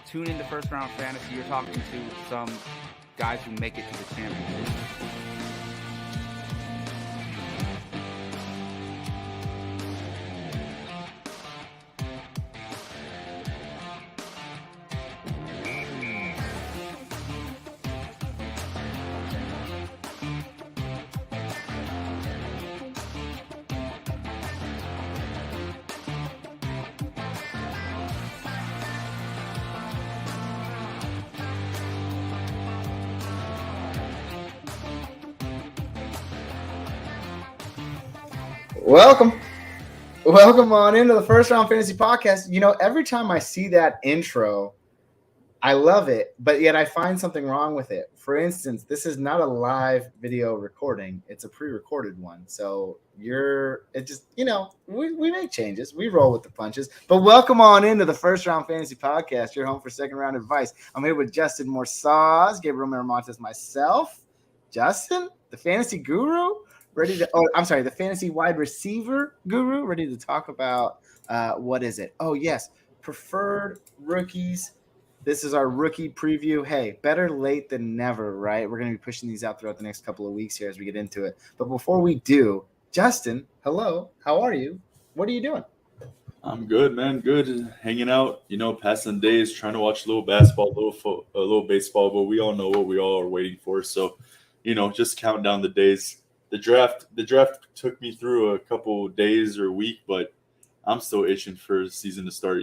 tune into First Round Fantasy, you're talking to some guys who make it to the championship. Welcome on into the First Round Fantasy Podcast. You know, every time I see that intro, I love it, but yet I find something wrong with it. For instance, this is not a live video recording. It's a pre-recorded one. So we make changes. We roll with the punches. But welcome on into the First Round Fantasy Podcast, your home for second round advice. I'm here with Justin Morsaz, Gabriel and Justin, myself, Justin, the fantasy guru. The fantasy wide receiver guru, ready to talk about what is it? Oh, yes, preferred rookies. This is our rookie preview. Hey, better late than never, right? We're going to be pushing these out throughout the next couple of weeks here as we get into it. But before we do, Justin, hello. How are you? What are you doing? I'm good, man. Good. Hanging out, passing days, trying to watch a little basketball, a little baseball, but we all know what we all are waiting for. So, just counting down the days. The draft took me through a couple days or a week, but I'm still itching for the season to start,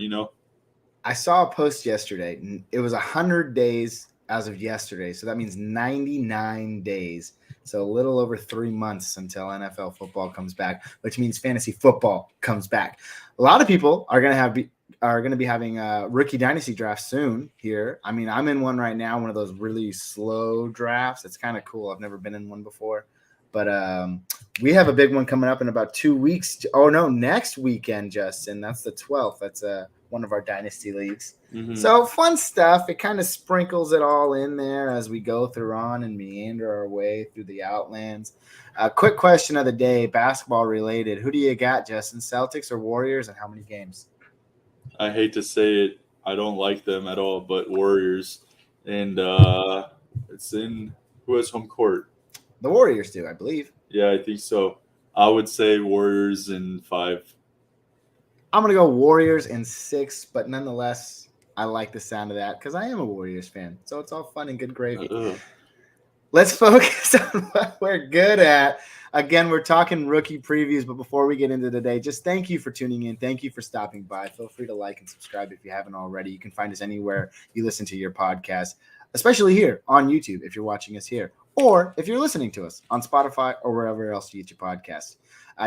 I saw a post yesterday. It was 100 days as of yesterday, so that means 99 days. So a little over 3 months until NFL football comes back, which means fantasy football comes back. A lot of people are going to be having a rookie dynasty draft soon here. I mean, I'm in one right now, one of those really slow drafts. It's kind of cool. I've never been in one before. But we have a big one coming up in about 2 weeks. Next weekend, Justin. That's the 12th. That's one of our dynasty leagues. Mm-hmm. So fun stuff. It kind of sprinkles it all in there as we go through on and meander our way through the Outlands. Quick question of the day, basketball related. Who do you got, Justin? Celtics or Warriors, and how many games? I hate to say it. I don't like them at all, but Warriors. And it's in who has home court? The Warriors do, I believe. Yeah, I think so. I would say Warriors in 5. I'm going to go Warriors in 6, but nonetheless, I like the sound of that because I am a Warriors fan. So it's all fun and good gravy. Let's focus on what we're good at. Again, we're talking rookie previews, but before we get into today, just thank you for tuning in. Thank you for stopping by. Feel free to like and subscribe if you haven't already. You can find us anywhere you listen to your podcast, especially here on YouTube if you're watching us here, or if you're listening to us on Spotify or wherever else you get your podcasts.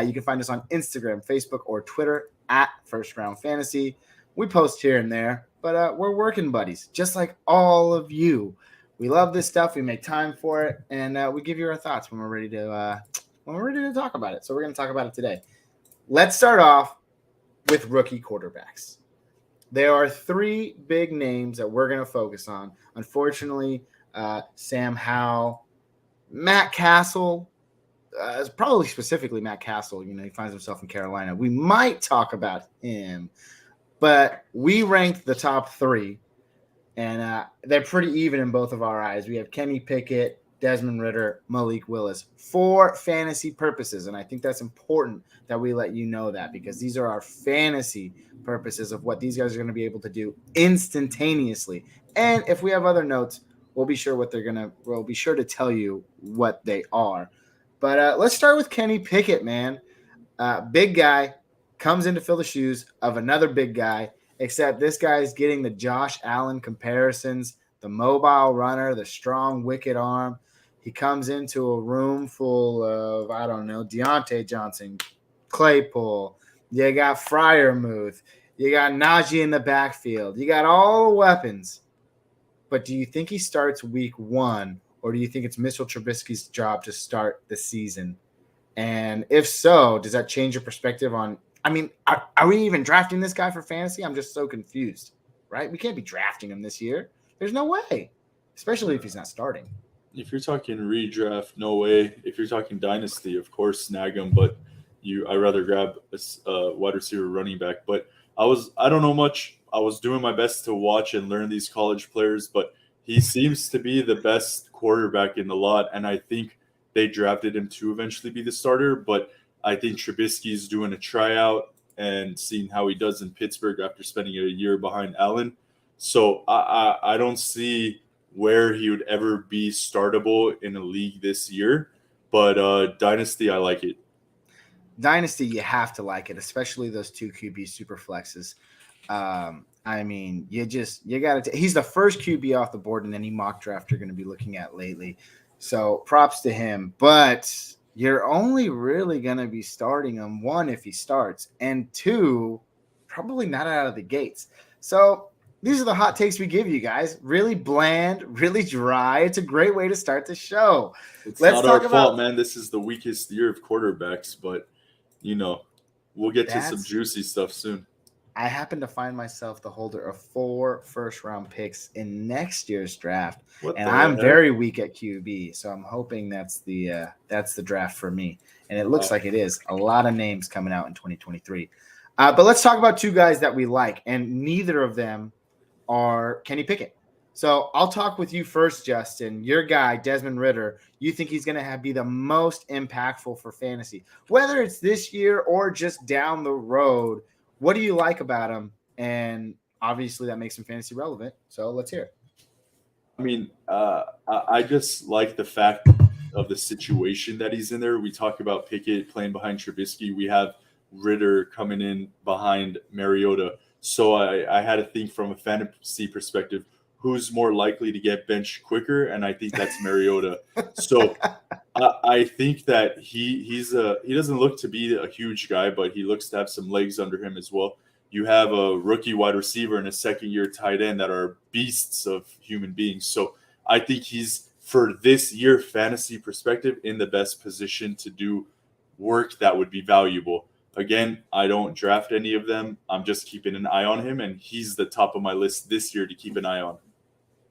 You can find us on Instagram, Facebook, or Twitter at First Round Fantasy. We post here and there, but we're working buddies, just like all of you. We love this stuff. We make time for it, and we give you our thoughts when we're ready to talk about it. So we're going to talk about it today. Let's start off with rookie quarterbacks. There are 3 big names that we're going to focus on. Unfortunately, Sam Howell, Matt Castle, probably specifically Matt Castle. He finds himself in Carolina. We might talk about him, but we ranked the top 3, and they're pretty even in both of our eyes. We have Kenny Pickett, Desmond Ridder, Malik Willis for fantasy purposes, and I think that's important that we let you know that because these are our fantasy purposes of what these guys are going to be able to do instantaneously. And if we have other notes, we'll be sure to tell you what they are. But let's start with Kenny Pickett, man. Big guy comes in to fill the shoes of another big guy, except this guy is getting the Josh Allen comparisons, the mobile runner, the strong wicked arm. He comes into a room full of, Deontay Johnson, Claypool. You got Freiermuth. You got Najee in the backfield. You got all the weapons. But do you think he starts week 1, or do you think it's Mitchell Trubisky's job to start the season? And if so, does that change your perspective on – are we even drafting this guy for fantasy? I'm just so confused, right? We can't be drafting him this year. There's no way, especially if he's not starting. If you're talking redraft, no way. If you're talking dynasty, of course, snag him. But I'd rather grab a wide receiver running back. But I don't know much. I was doing my best to watch and learn these college players, but he seems to be the best quarterback in the lot, and I think they drafted him to eventually be the starter. But I think Trubisky's doing a tryout and seeing how he does in Pittsburgh after spending a year behind Allen. So I don't see where he would ever be startable in a league this year. But Dynasty, I like it. Dynasty, you have to like it, especially those two QB super flexes. I mean, you got to. He's the first QB off the board in any mock draft you're going to be looking at lately. So props to him. But you're only really going to be starting him, one, if he starts, and two, probably not out of the gates. So these are the hot takes we give you guys. Really bland, really dry. It's a great way to start the show. It's not our fault, man. This is the weakest year of quarterbacks, but we'll get to some juicy stuff soon. I happen to find myself the holder of 4 first-round picks in next year's draft, and I'm very weak at QB, so I'm hoping that's the draft for me. And it looks like it is. A lot of names coming out in 2023. But let's talk about 2 guys that we like, and neither of them are Kenny Pickett. So I'll talk with you first, Justin. Your guy, Desmond Ridder, you think he's going to be the most impactful for fantasy, whether it's this year or just down the road. What do you like about him? And obviously that makes him fantasy relevant. So let's hear it. I mean, I just like the fact of the situation that he's in there. We talk about Pickett playing behind Trubisky. We have Ridder coming in behind Mariota. So I had to think from a fantasy perspective, who's more likely to get benched quicker, and I think that's Mariota. So I think that he doesn't look to be a huge guy, but he looks to have some legs under him as well. You have a rookie wide receiver and a second-year tight end that are beasts of human beings. So I think he's, for this year fantasy perspective, in the best position to do work that would be valuable. Again, I don't draft any of them. I'm just keeping an eye on him, and he's the top of my list this year to keep an eye on.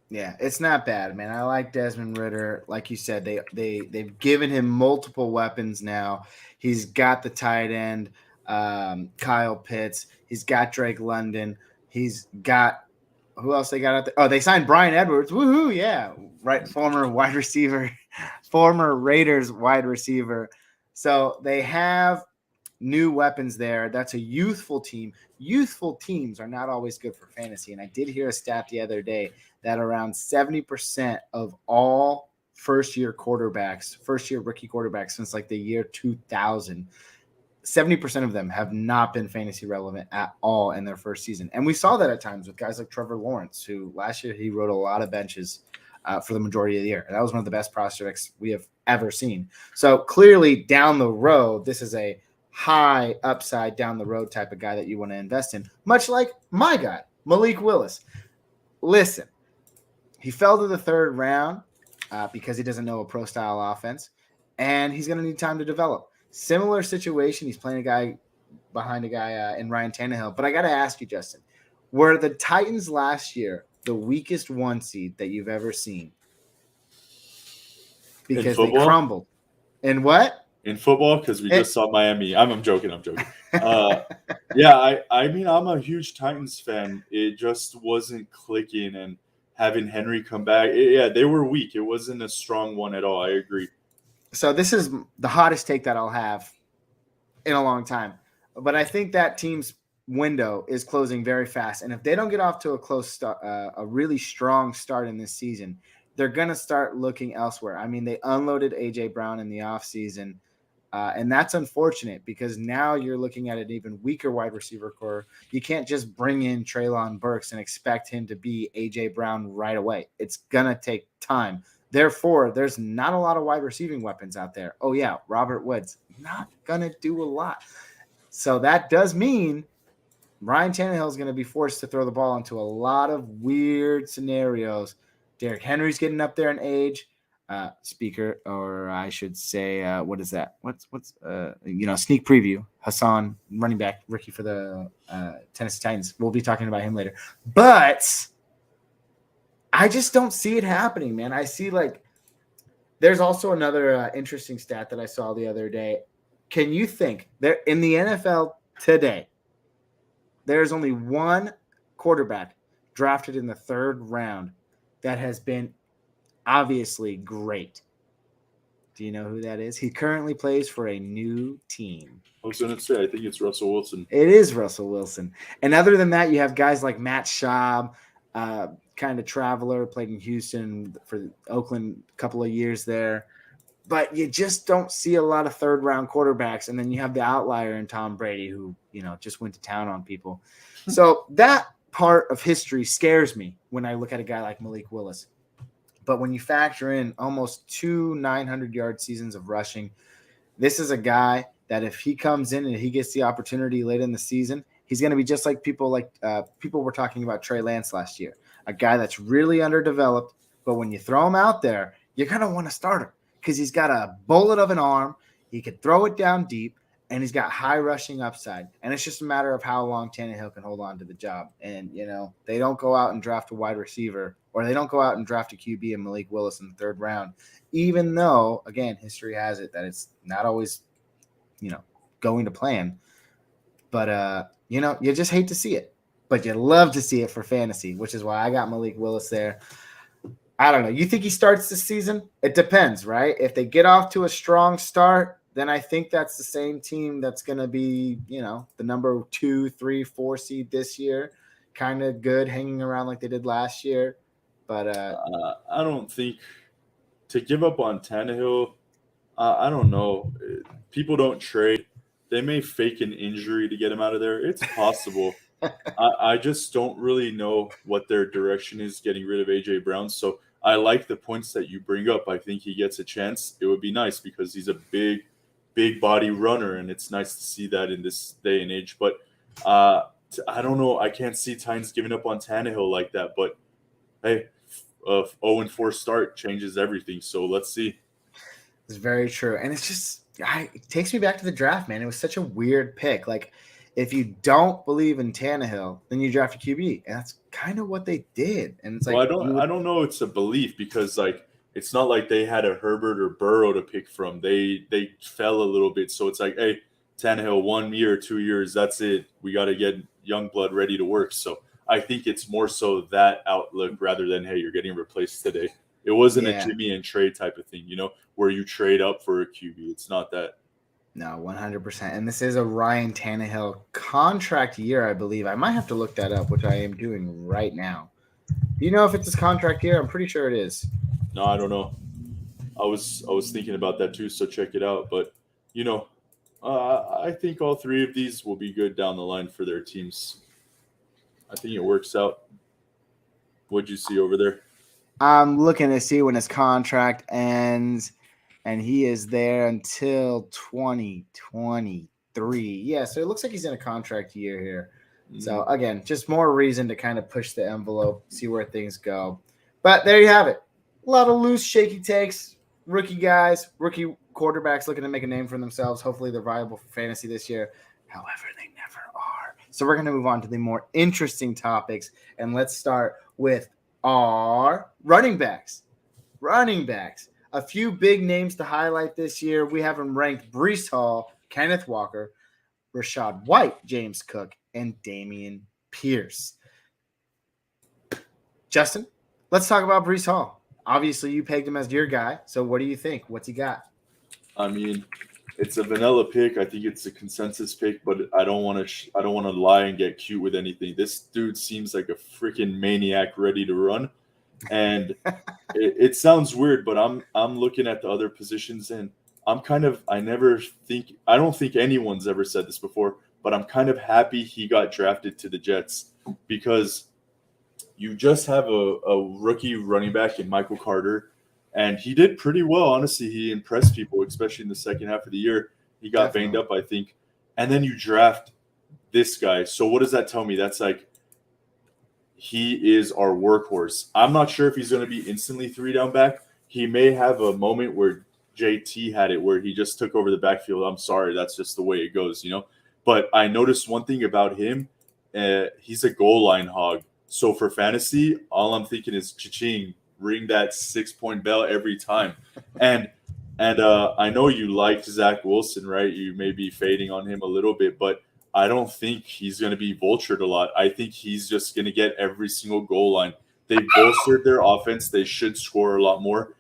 Yeah, it's not bad, man. I like Desmond Ridder. Like you said, they've given him multiple weapons now. He's got the tight end, Kyle Pitts. He's got Drake London. He's got – who else they got out there? Oh, they signed Bryan Edwards. Woohoo, yeah. Right, former wide receiver, former Raiders wide receiver. So they have new weapons there. That's a youthful team. Youthful teams are not always good for fantasy. And I did hear a stat the other day that around 70% of all first-year rookie quarterbacks since like the year 2000, 70% of them have not been fantasy relevant at all in their first season. And we saw that at times with guys like Trevor Lawrence, who last year he rode a lot of benches for the majority of the year. And that was one of the best prospects we have ever seen. So clearly down the road, this is a high upside down the road type of guy that you want to invest in, much like my guy, Malik Willis. Listen, he fell to the 3rd round because he doesn't know a pro-style offense, and he's going to need time to develop. Similar situation. He's playing a guy behind a guy in Ryan Tannehill. But I got to ask you, Justin, were the Titans last year the weakest 1 seed that you've ever seen? Because they crumbled. In what? In football, because we just saw Miami. I'm joking. Yeah, I mean, I'm a huge Titans fan. It just wasn't clicking, and having Henry come back, they were weak. It wasn't a strong one at all. I agree. So this is the hottest take that I'll have in a long time. But I think that team's window is closing very fast. And if they don't get off to a close start, a really strong start in this season, they're going to start looking elsewhere. I mean, they unloaded A.J. Brown in the offseason. And that's unfortunate because now you're looking at an even weaker wide receiver core. You can't just bring in Treylon Burks and expect him to be A.J. Brown right away. It's going to take time. Therefore, there's not a lot of wide receiving weapons out there. Oh, yeah, Robert Woods, not going to do a lot. So that does mean Ryan Tannehill is going to be forced to throw the ball into a lot of weird scenarios. Derrick Henry's getting up there in age. Speaker, or I should say, what is that? What's sneak preview. Hassan, running back, rookie for the Tennessee Titans. We'll be talking about him later. But I just don't see it happening, man. I see there's also another interesting stat that I saw the other day. Can you think there in the NFL today, there's only one quarterback drafted in the 3rd round that has been obviously great. Do you know who that is? He currently plays for a new team. I was going to say, I think it's Russell Wilson. It is Russell Wilson. And other than that, you have guys like Matt Schaub, kind of traveler, played in Houston for Oakland a couple of years there. But you just don't see a lot of 3rd-round quarterbacks. And then you have the outlier in Tom Brady who, just went to town on people. So that part of history scares me when I look at a guy like Malik Willis. But when you factor in almost 2 900-yard seasons of rushing, this is a guy that if he comes in and he gets the opportunity late in the season, he's going to be just like people were talking about Trey Lance last year, a guy that's really underdeveloped. But when you throw him out there, you're going to want to start him because he's got a bullet of an arm. He could throw it down deep, and he's got high rushing upside. And it's just a matter of how long Tannehill can hold on to the job. And, they don't go out and draft a wide receiver, or they don't go out and draft a QB and Malik Willis in the 3rd round, even though, again, history has it that it's not always, going to plan. But, you just hate to see it. But you love to see it for fantasy, which is why I got Malik Willis there. I don't know. You think he starts this season? It depends, right? If they get off to a strong start, then I think that's the same team that's going to be, the number 2, 3, 4 seed this year. Kind of good, hanging around like they did last year. But I don't think to give up on Tannehill, I don't know. People don't trade. They may fake an injury to get him out of there. It's possible. I just don't really know what their direction is getting rid of A.J. Brown. So I like the points that you bring up. I think he gets a chance. It would be nice because he's a big body runner, and it's nice to see that in this day and age. But I don't know. I can't see Titans giving up on Tannehill like that. But, hey, 0-4 start changes everything. So let's see. It's very true. And it's just it takes me back to the draft, man. It was such a weird pick. Like, if you don't believe in Tannehill, then you draft a QB. And that's kind of what they did. And it's like, well, I don't know it's a belief because, like, it's not like they had a Herbert or Burrow to pick from. They fell a little bit. So it's like, hey, Tannehill, 1 year, 2 years, that's it. We got to get young blood ready to work. So I think it's more so that outlook rather than, hey, you're getting replaced today. It wasn't a Jimmy and trade type of thing, where you trade up for a QB. It's not that. No, 100%. And this is a Ryan Tannehill contract year, I believe. I might have to look that up, which I am doing right now. Do you know if it's his contract year? I'm pretty sure it is. No, I don't know. I was thinking about that too, so check it out. But, I think all 3 of these will be good down the line for their teams. I think it works out. What'd you see over there? I'm looking to see when his contract ends, and he is there until 2023. Yeah, so it looks like he's in a contract year here. Mm-hmm. So, again, just more reason to kind of push the envelope, see where things go. But there you have it. A lot of loose, shaky takes, rookie guys, rookie quarterbacks looking to make a name for themselves. Hopefully they're viable for fantasy this year. However, they never are. So we're going to move on to the more interesting topics, and let's start with our running backs. A few big names to highlight this year. We have them ranked: Breece Hall, Kenneth Walker, Rachaad White, James Cook, and Dameon Pierce. Justin, let's talk about Breece Hall. Obviously, you pegged him as your guy. So what do you think? What's he got? I mean, it's a vanilla pick. I think it's a consensus pick, but I don't want to lie and get cute with anything. This dude seems like a freaking maniac ready to run. And it sounds weird, but I'm looking at the other positions, and I don't think anyone's ever said this before, but I'm kind of happy he got drafted to the Jets because you just have a rookie running back in Michael Carter, and he did pretty well. Honestly, he impressed people, especially in the second half of the year. He got banged up, I think. And then you draft this guy. So what does that tell me? That's like he is our workhorse. I'm not sure if he's going to be instantly 3-down back. He may have a moment where JT had it, where he just took over the backfield. I'm sorry, that's just the way it goes, But I noticed one thing about him. He's a goal line hog. So for fantasy, all I'm thinking is cha-ching, ring that 6-point bell every time. And I know you liked Zach Wilson, right? You may be fading on him a little bit, but I don't think he's going to be vultured a lot. I think he's just going to get every single goal line. They bolstered their offense. They should score a lot more.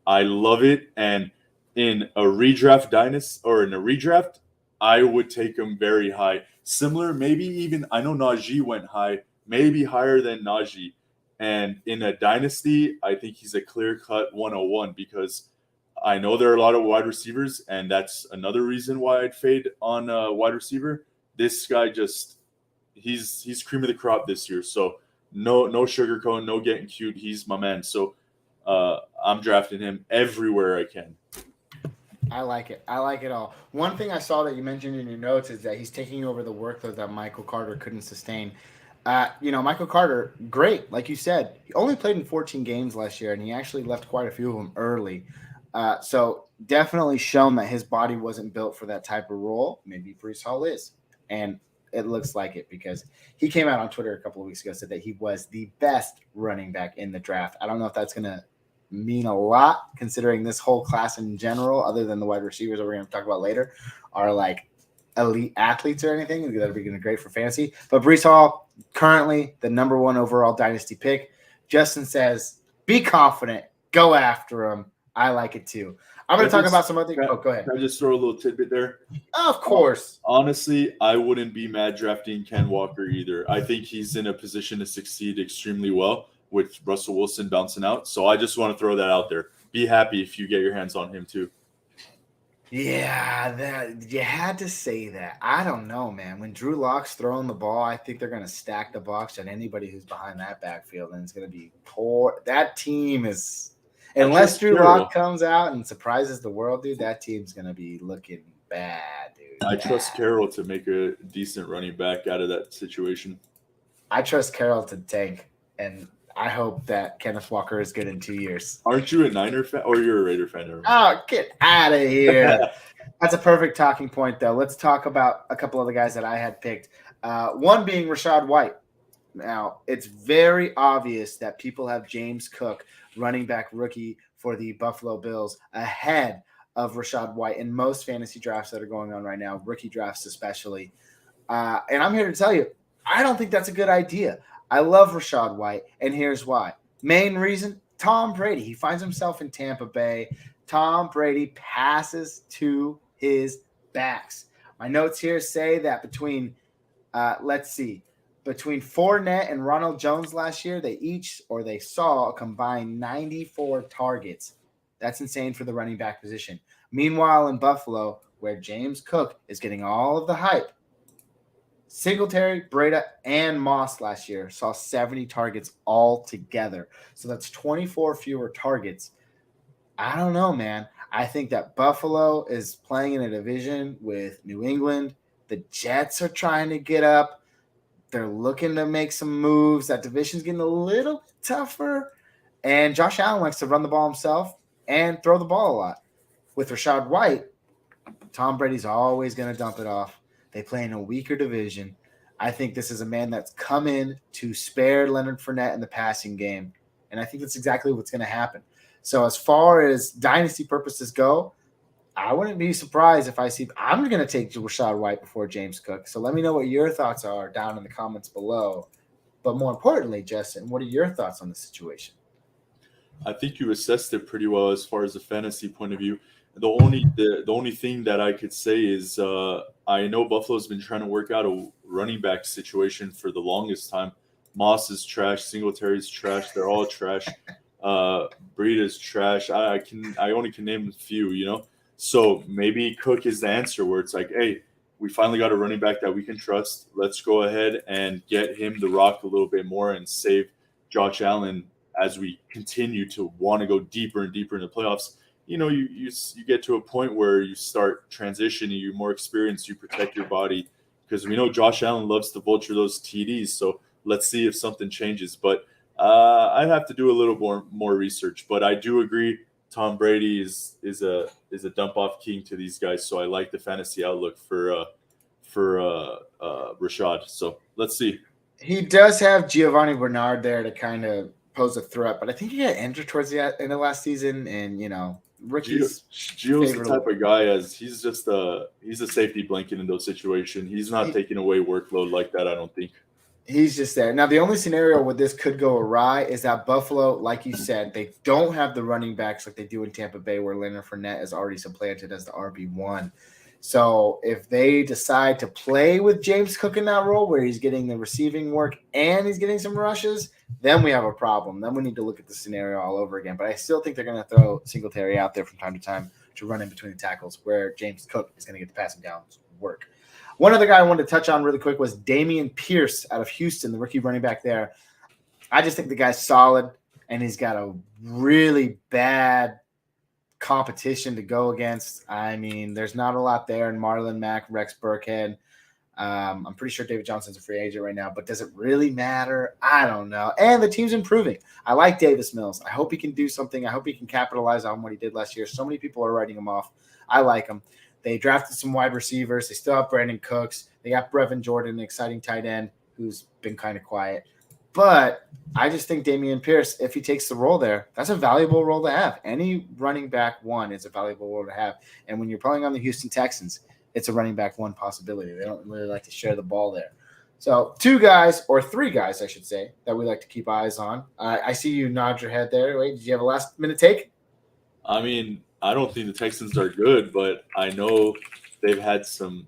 I love it. And in a redraft I would take him very high. Similar, maybe even, I know Najee went high, maybe higher than Najee. And in a dynasty, I think he's a clear-cut 101 because I know there are a lot of wide receivers, and that's another reason why I'd fade on a wide receiver. This guy he's cream of the crop this year. So no sugarcoat, no getting cute. He's my man. So I'm drafting him everywhere I can. I like it. I like it all. One thing I saw that you mentioned in your notes is that he's taking over the workload that Michael Carter couldn't sustain. Michael Carter, great. Like you said, he only played in 14 games last year, and he actually left quite a few of them early. So definitely shown that his body wasn't built for that type of role. Maybe Breece Hall is. And it looks like it because he came out on Twitter a couple of weeks ago, said that he was the best running back in the draft. I don't know if that's going to mean a lot considering this whole class in general, other than the wide receivers that we're going to talk about later, are like elite athletes or anything. That'd be great for fantasy. But Breece Hall, currently the number 1 overall dynasty pick. Justin says, be confident, go after him. I like it too. I'm going to talk about some other things. Oh, go ahead. Can I just throw a little tidbit there? Of course. Honestly, I wouldn't be mad drafting Ken Walker either. I think he's in a position to succeed extremely well with Russell Wilson bouncing out. So I just want to throw that out there. Be happy if you get your hands on him too. Yeah, that you had to say that. I don't know, man. When Drew Lock's throwing the ball, I think they're going to stack the box on anybody who's behind that backfield, and it's going to be poor. That team is, unless Drew Lock comes out and surprises the world, dude, that team's going to be looking bad, dude. I trust Carroll to make a decent running back out of that situation. I trust Carroll to tank, and I hope that Kenneth Walker is good in 2 years. Aren't you a Niner fan or you're a Raider fan? Oh, get out of here. That's a perfect talking point, though. Let's talk about a couple of the guys that I had picked. One being Rachaad White. Now, it's very obvious that people have James Cook, running back rookie for the Buffalo Bills, ahead of Rachaad White in most fantasy drafts that are going on right now, rookie drafts especially. And I'm here to tell you, I don't think that's a good idea. I love Rachaad White, and here's why. Main reason, Tom Brady. He finds himself in Tampa Bay. Tom Brady passes to his backs. My notes here say that between Fournette and Ronald Jones last year, they saw a combined 94 targets. That's insane for the running back position. Meanwhile, in Buffalo, where James Cook is getting all of the hype, Singletary, Breida, and Moss last year saw 70 targets all together. So that's 24 fewer targets. I don't know, man. I think that Buffalo is playing in a division with New England. The Jets are trying to get up. They're looking to make some moves. That division's getting a little tougher. And Josh Allen likes to run the ball himself and throw the ball a lot. With Rachaad White, Tom Brady's always going to dump it off. They play in a weaker division. I think this is a man that's come in to spare Leonard Fournette in the passing game. And I think that's exactly what's going to happen. So as far as dynasty purposes go, I wouldn't be surprised if I'm going to take Rachaad White before James Cook. So let me know what your thoughts are down in the comments below. But more importantly, Justin, what are your thoughts on the situation? I think you assessed it pretty well as far as a fantasy point of view. The only thing that I could say is I know Buffalo's been trying to work out a running back situation for the longest time. Moss is trash. Singletary's trash. They're all trash. Breida's trash. I only can name a few, you know. So maybe Cook is the answer where it's like, hey, we finally got a running back that we can trust. Let's go ahead and get him the rock a little bit more and save Josh Allen as we continue to want to go deeper and deeper in the playoffs. You know, you get to a point where you start transitioning, you're more experienced, you protect your body, because we know Josh Allen loves to vulture those TDs. So let's see if something changes. But I'd have to do a little more research. But I do agree, Tom Brady is a dump off king to these guys. So I like the fantasy outlook for Rachaad. So let's see. He does have Giovanni Bernard there to kind of pose a threat, but I think he got injured towards the end of last season, and Rookie's Gio's the favorite type of guy as he's a safety blanket in those situations. He's not taking away workload like that, I don't think. He's just there. Now, the only scenario where this could go awry is that Buffalo, like you said, they don't have the running backs like they do in Tampa Bay, where Leonard Fournette is already supplanted as the RB1. So if they decide to play with James Cook in that role, where he's getting the receiving work and he's getting some rushes, then we have a problem. Then we need to look at the scenario all over again. But I still think they're going to throw Singletary out there from time to time to run in between the tackles, where James Cook is going to get the passing downs work. One other guy I wanted to touch on really quick was Dameon Pierce out of Houston, the rookie running back there. I just think the guy's solid, and he's got a really bad competition to go against. I mean, there's not a lot there in Marlon Mack, Rex Burkhead. I'm pretty sure David Johnson's a free agent right now, but does it really matter? I don't know. And the team's improving. I like Davis Mills. I hope he can do something. I hope he can capitalize on what he did last year. So many people are writing him off. I like him. They drafted some wide receivers. They still have Brandon Cooks. They got Brevin Jordan, an exciting tight end who's been kind of quiet. But I just think Dameon Pierce, if he takes the role there, that's a valuable role to have. Any running back one is a valuable role to have. And when you're playing on the Houston Texans, it's a running back one possibility. They don't really like to share the ball there. So 2 guys, or 3 guys, I should say, that we like to keep eyes on. I see you nod your head there. Wait, did you have a last-minute take? I mean, I don't think the Texans are good, but I know they've had some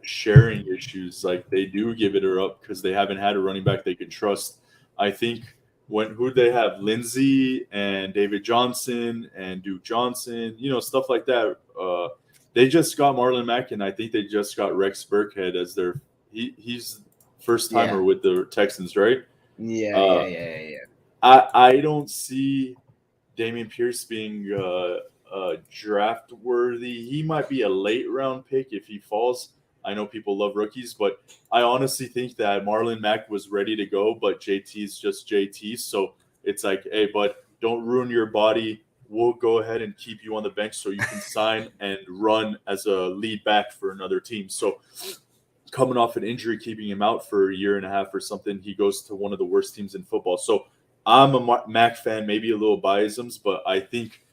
sharing issues. Like, they do give it up because they haven't had a running back they can trust. I think who they have, Lindsey and David Johnson and Duke Johnson, stuff like that. They just got Marlon Mack, and I think they just got Rex Burkhead as he's first timer with the Texans, right? Yeah. I don't see Dameon Pierce being draft worthy. He might be a late round pick if he falls. I know people love rookies, but I honestly think that Marlon Mack was ready to go, but JT's just JT. So it's like, hey, but don't ruin your body. We'll go ahead and keep you on the bench so you can sign and run as a lead back for another team. So coming off an injury, keeping him out for a year and a half or something, he goes to one of the worst teams in football. So I'm a Mac fan, maybe a little biased, but I think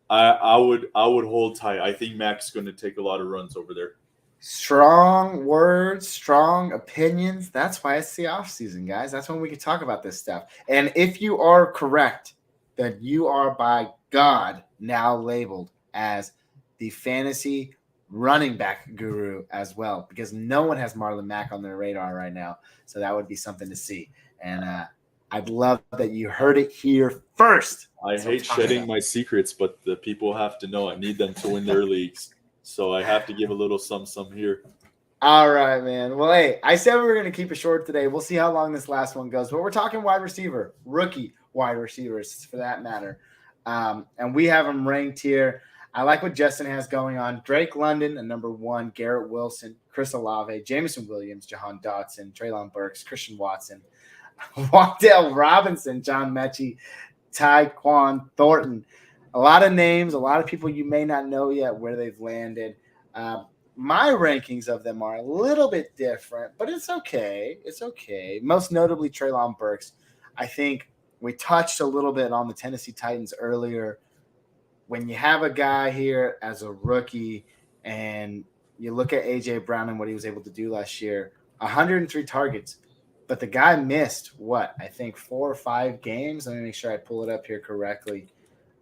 I would hold tight. I think Mac's going to take a lot of runs over there. Strong words, strong opinions. That's why it's the offseason, guys. That's when we can talk about this stuff. And if you are correct that you are by God now labeled as the fantasy running back guru as well, because no one has Marlon Mack on their radar right now. So that would be something to see. And I'd love that you heard it here first. I hate shedding my secrets, but the people have to know I need them to win their leagues. So I have to give a little some here. All right, man. Well, hey, I said we were going to keep it short today. We'll see how long this last one goes. But we're talking wide receiver, rookie wide receivers for that matter. And we have them ranked here. I like what Justin has going on. Drake London, a number 1, Garrett Wilson, Chris Olave, Jameson Williams, Jahan Dotson, Treylon Burks, Christian Watson, Wan'Dale Robinson, John Mechie, Tyquan Thornton. A lot of names, a lot of people you may not know yet where they've landed. My rankings of them are a little bit different, but it's okay. It's okay. Most notably, Treylon Burks. I think we touched a little bit on the Tennessee Titans earlier. When you have a guy here as a rookie and you look at A.J. Brown and what he was able to do last year, 103 targets. But the guy missed, I think 4 or 5 games. Let me make sure I pull it up here correctly.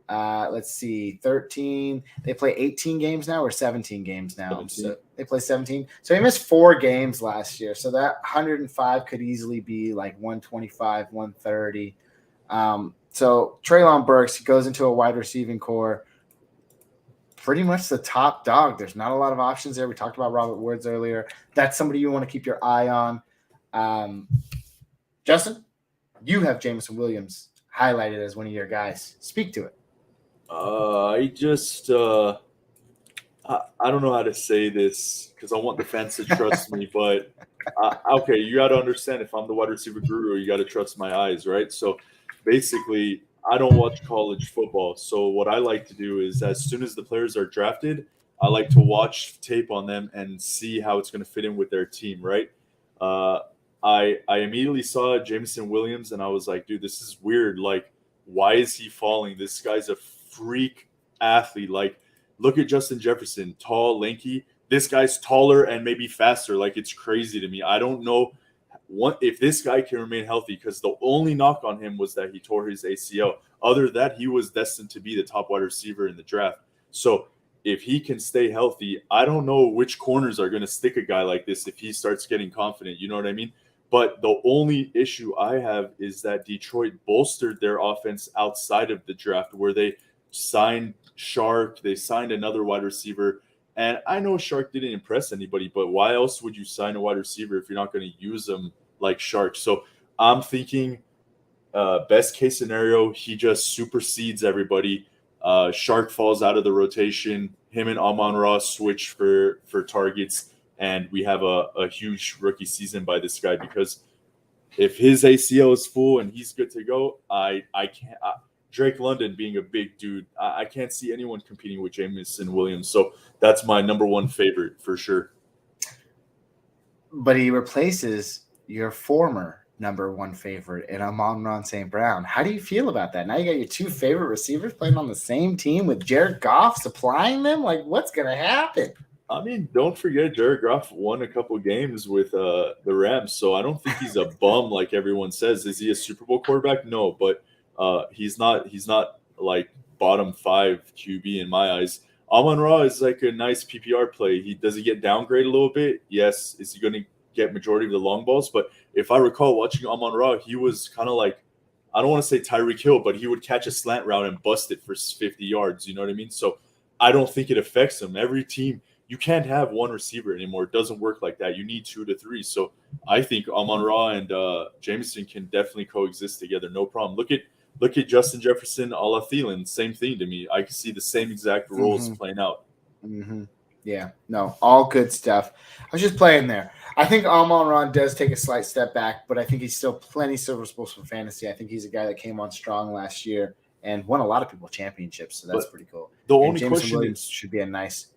Let's see, 13. They play 18 games now or 17 games now. 17. So they play 17. So he missed 4 games last year. So that 105 could easily be like 125, 130. So Treylon Burks goes into a wide receiving core, pretty much the top dog. There's not a lot of options there. We talked about Robert Woods earlier. That's somebody you want to keep your eye on. Justin, you have Jameson Williams highlighted as one of your guys. Speak to it. I don't know how to say this because I want the fans to trust me, but okay, you got to understand, if I'm the wide receiver guru, you got to trust my eyes, right? So basically, I don't watch college football. So what I like to do is, as soon as the players are drafted, I like to watch tape on them and see how it's going to fit in with their team, right? I immediately saw Jameson Williams and I was like, dude, this is weird. Like, why is he falling? This guy's a freak athlete. Like, look at Justin Jefferson, tall, lanky. This guy's taller and maybe faster. Like, it's crazy to me. I don't know if this guy can remain healthy, because the only knock on him was that he tore his ACL. Other than that, he was destined to be the top wide receiver in the draft. So if he can stay healthy, I don't know which corners are going to stick a guy like this if he starts getting confident. You know what I mean? But the only issue I have is that Detroit bolstered their offense outside of the draft, where they signed Shark, they signed another wide receiver. And I know Shark didn't impress anybody, but why else would you sign a wide receiver if you're not going to use them like Shark? So I'm thinking best case scenario, he just supersedes everybody. Shark falls out of the rotation. Him and Amon-Ra switch for targets, and we have a huge rookie season by this guy, because if his ACL is full and he's good to go, I can't. Drake London being a big dude, I can't see anyone competing with Jameson Williams. So that's my number one favorite for sure. But he replaces your former number one favorite in Amon-Ra St. Brown. How do you feel about that? Now you got your two favorite receivers playing on the same team with Jared Goff supplying them? Like, what's going to happen? I mean, don't forget Jared Goff won a couple games with the Rams, so I don't think he's a bum like everyone says. Is he a Super Bowl quarterback? No, but he's not like bottom 5 QB in my eyes. Amon-Ra is like a nice PPR play. Does he get downgraded a little bit? Yes. Is he going to get majority of the long balls? But if I recall watching Amon-Ra, he was kind of like, I don't want to say Tyreek Hill, but he would catch a slant route and bust it for 50 yards. You know what I mean? So I don't think it affects him. Every team, you can't have one receiver anymore. It doesn't work like that. You need 2 to 3. So I think Amon-Ra and Jameson can definitely coexist together. No problem. Look at Justin Jefferson, a la Thielen. Same thing to me. I can see the same exact roles playing out. Mm-hmm. Yeah, no, all good stuff. I was just playing there. I think Amon-Ra does take a slight step back, but I think he's still plenty serviceable for fantasy. I think he's a guy that came on strong last year and won a lot of people championships, so that's pretty cool. The and only Jameson question Williams should be a nice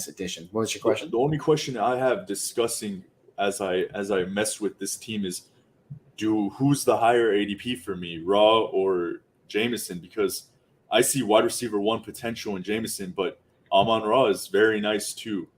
addition. What was your question? The only question I have discussing as I mess with this team is, who's the higher ADP for me, Raw or Jameson? Because I see wide receiver 1 potential in Jameson, but Amon-Ra is very nice too.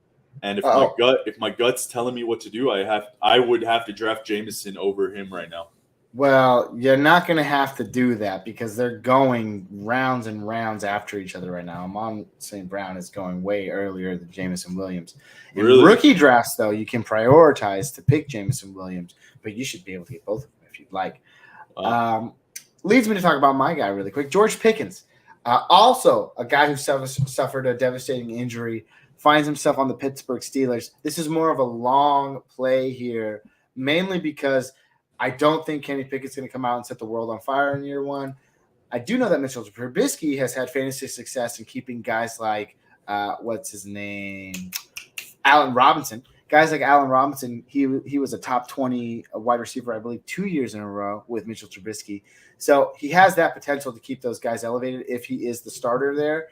And if my gut's telling me what to do, I would have to draft Jameson over him right now. Well, you're not going to have to do that because they're going rounds and rounds after each other right now. Amon St. Brown is going way earlier than Jameson Williams. In rookie drafts, though, you can prioritize to pick Jameson Williams, but you should be able to get both of them if you'd like. Leads me to talk about my guy really quick, George Pickens. Also, a guy who suffered a devastating injury, finds himself on the Pittsburgh Steelers. This is more of a long play here, mainly because I don't think Kenny Pickett's going to come out and set the world on fire in year 1. I do know that Mitchell Trubisky has had fantasy success in keeping guys like, what's his name? Allen Robinson. Guys like Allen Robinson, he was a top 20 wide receiver, I believe, 2 years in a row with Mitchell Trubisky. So he has that potential to keep those guys elevated if he is the starter there.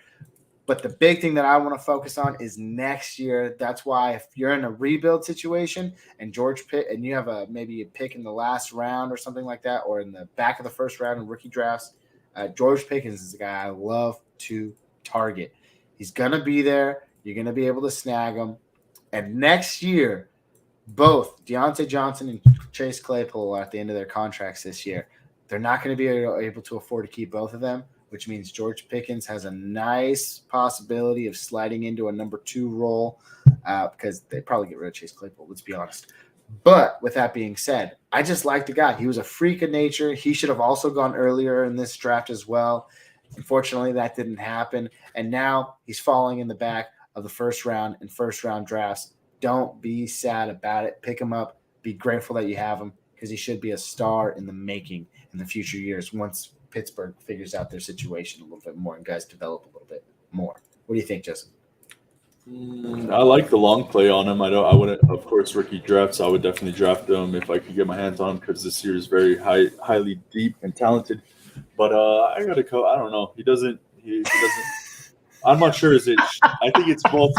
But the big thing that I want to focus on is next year. That's why if you're in a rebuild situation and and you have maybe a pick in the last round or something like that, or in the back of the first round in rookie drafts, George Pickens is a guy I love to target. He's going to be there. You're going to be able to snag him. And next year, both Deontay Johnson and Chase Claypool are at the end of their contracts this year. They're not going to be able to afford to keep both of them, which means George Pickens has a nice possibility of sliding into a number 2 role because they probably get rid of Chase Claypool, let's be honest. But with that being said, I just like the guy. He was a freak of nature. He should have also gone earlier in this draft as well. Unfortunately, that didn't happen. And now he's falling in the back of the first round and first round drafts. Don't be sad about it. Pick him up. Be grateful that you have him because he should be a star in the making in the future years once Pittsburgh figures out their situation a little bit more and guys develop a little bit more. What do you think, Justin? I like the long play on him. I wouldn't, of course, rookie drafts. I would definitely draft him if I could get my hands on him because this year is very highly deep and talented. But I gotta go. I don't know. He doesn't. I'm not sure. Is it? I think it's both.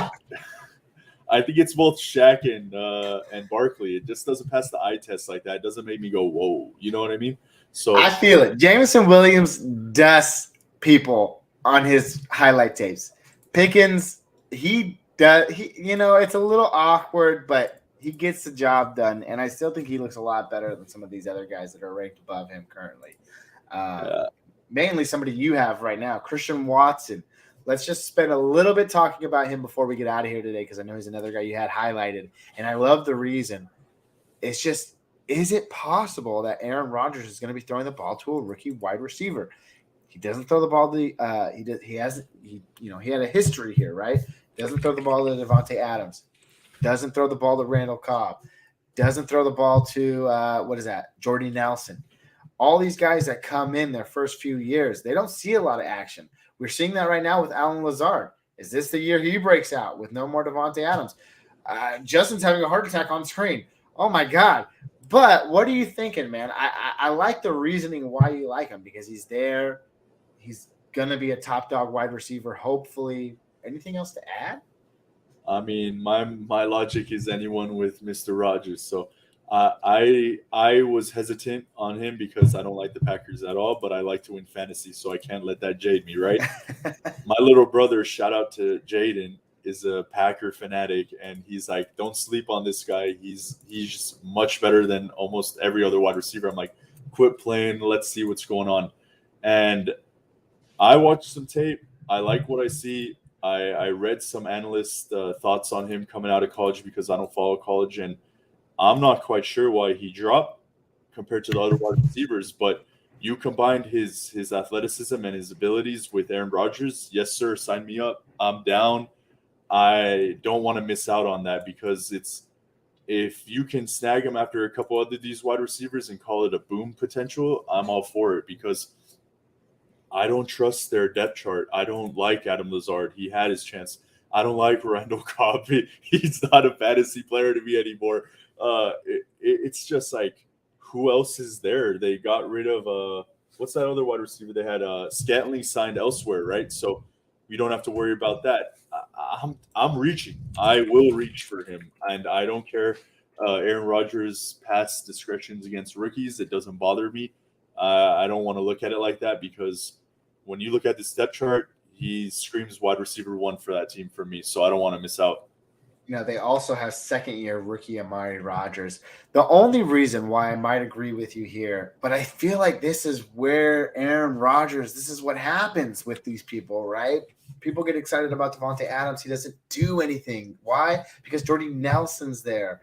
I think it's both Shaq and Barkley. It just doesn't pass the eye test like that. It doesn't make me go, whoa. You know what I mean? So I feel it. Jameson Williams dusts people on his highlight tapes. Pickens, he does. It's a little awkward, but he gets the job done. And I still think he looks a lot better than some of these other guys that are ranked above him currently. Mainly somebody you have right now, Christian Watson. Let's just spend a little bit talking about him before we get out of here today, because I know he's another guy you had highlighted, and I love the reason. It's just, is it possible that Aaron Rodgers is going to be throwing the ball to a rookie wide receiver? He doesn't throw the ball to he had a history here, right? Doesn't throw the ball to Devontae Adams. Doesn't throw the ball to Randall Cobb. Doesn't throw the ball to Jordy Nelson. All these guys that come in their first few years, they don't see a lot of action. We're seeing that right now with Allen Lazard. Is this the year he breaks out with no more Devontae Adams? Justin's having a heart attack on screen. Oh, my God. But what are you thinking, man? I like the reasoning why you like him, because he's there. He's going to be a top dog wide receiver, hopefully. Anything else to add? I mean, my logic is anyone with Mr. Rodgers. So I was hesitant on him because I don't like the Packers at all, but I like to win fantasy, so I can't let that jade me, right? My little brother, shout out to Jaden, is a Packer fanatic, and he's like, don't sleep on this guy. He's just much better than almost every other wide receiver. I'm like, quit playing. Let's see what's going on. And I watched some tape. I like what I see. I read some analyst thoughts on him coming out of college, because I don't follow college, and I'm not quite sure why he dropped compared to the other wide receivers. But you combined his athleticism and his abilities with Aaron Rodgers. Yes, sir. Sign me up. I'm down. I don't want to miss out on that, because if you can snag him after a couple of these wide receivers and call it a boom potential, I'm all for it, because I don't trust their depth chart. I don't like Adam Lazard. He had his chance. I don't like Randall Cobb. He's not a fantasy player to me anymore. It's just like, who else is there? They got rid of what's that other wide receiver they had? Scantling signed elsewhere, right? So we don't have to worry about that. I'm reaching. I will reach for him, and I don't care. Aaron Rodgers' past discretions against rookies, it doesn't bother me. I don't want to look at it like that, because when you look at the step chart, he screams wide receiver one for that team for me. So I don't want to miss out. They also have second-year rookie Amari Rodgers. The only reason why I might agree with you here, but I feel like this is where Aaron Rodgers, this is what happens with these people, right? People get excited about Devontae Adams. He doesn't do anything. Why? Because Jordy Nelson's there.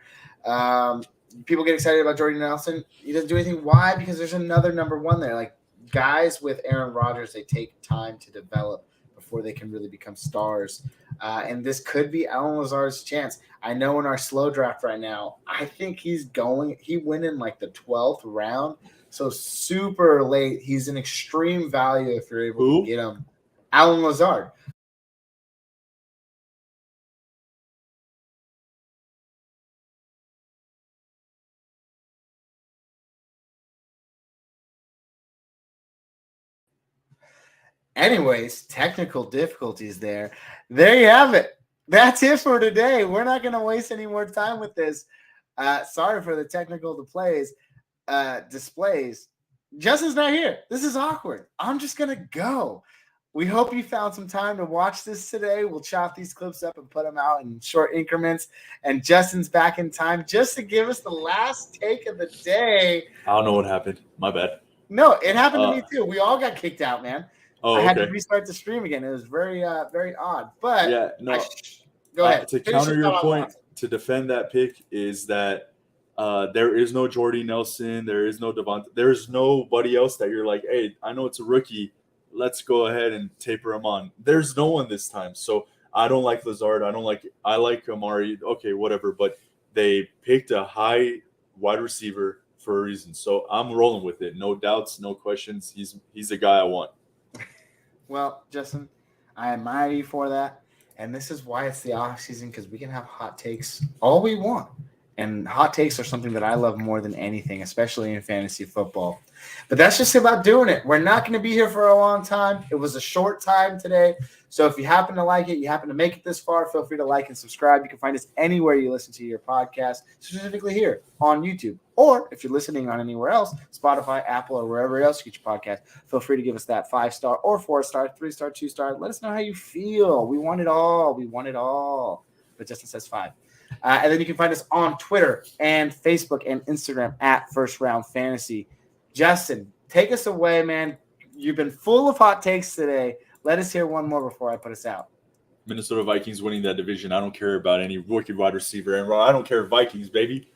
People get excited about Jordy Nelson. He doesn't do anything. Why? Because there's another number one there. Like, guys with Aaron Rodgers, they take time to develop before they can really become stars. And this could be Allen Lazard's chance. I know in our slow draft right now, I think he went in like the 12th round. So super late. He's an extreme value if you're able to get him. Allen Lazard. Anyways, technical difficulties there. There you have it. That's it for today. We're not going to waste any more time with this. Sorry for the technical displays. Justin's not here. This is awkward. I'm just going to go. We hope you found some time to watch this today. We'll chop these clips up and put them out in short increments. And Justin's back in time just to give us the last take of the day. I don't know what happened. My bad. No, it happened to me too. We all got kicked out, man. Oh, I had to restart the stream again. It was very, very odd. But yeah, no. Go ahead. To counter your point, to defend that pick, is that there is no Jordy Nelson, there is no Devontae, there's nobody else that you're like, hey, I know it's a rookie, let's go ahead and taper him on. There's no one this time. So I don't like Lazard. I like Amari. Okay, whatever. But they picked a high wide receiver for a reason. So I'm rolling with it. No doubts, no questions. He's the guy I want. Well, Justin, I admire you for that. And this is why it's the off season, because we can have hot takes all we want. And hot takes are something that I love more than anything, especially in fantasy football. But that's just about doing it. We're not going to be here for a long time. It was a short time today. So if you happen to like it, you happen to make it this far, feel free to like and subscribe. You can find us anywhere you listen to your podcast, specifically here on YouTube. Or if you're listening on anywhere else, Spotify, Apple, or wherever else you get your podcast, feel free to give us that 5-star or 4-star, 3-star, 2-star. Let us know how you feel. We want it all. We want it all. But Justin says 5. And then you can find us on Twitter and Facebook and Instagram at First Round Fantasy. Justin, take us away, man. You've been full of hot takes today. Let us hear one more before I put us out. Minnesota Vikings winning that division. I don't care about any rookie wide receiver. And I don't care, Vikings, baby.